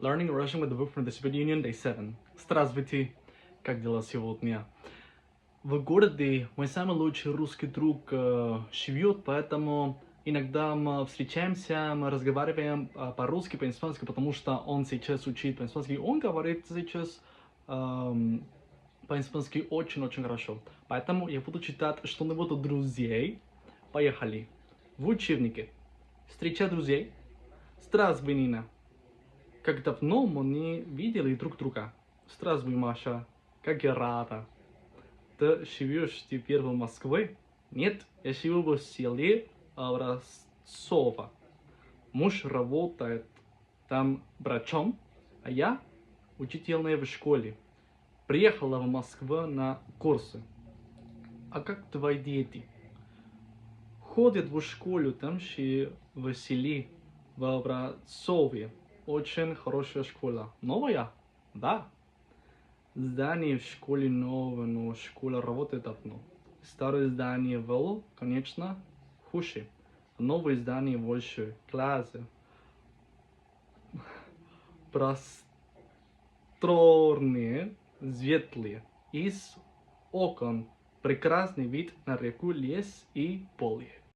Learning Russian with the book from the Soviet Union, Day 7. Здравствуйте, как дела сегодня? В городе мой самый лучший русский друг живет, поэтому иногда мы встречаемся, мы разговариваем по-русски, по-испански, потому что он сейчас учит по-испански. Он говорит сейчас по-испански очень-очень хорошо. Поэтому я буду читать что-нибудь от друзей. Поехали. В учебнике. Встреча друзей. Здравствуй, Нина. Как давно мы не видели друг друга. Здравствуй, Маша. Как я рада. Ты живешь теперь в Москве? Нет, я живу в селе Образцово. Муж работает там врачом, а я учительная в школе. Приехала в Москву на курсы. А как твои дети? Ходят в школу там же в селе, в Образцове. Очень хорошая школа. Новая? Да. Здание в школе новое, но школа работает давно. Старое здание было, конечно, хуже. Новое здание больше, классы. Просторные, светлые. Из окон прекрасный вид на реку, лес и поле.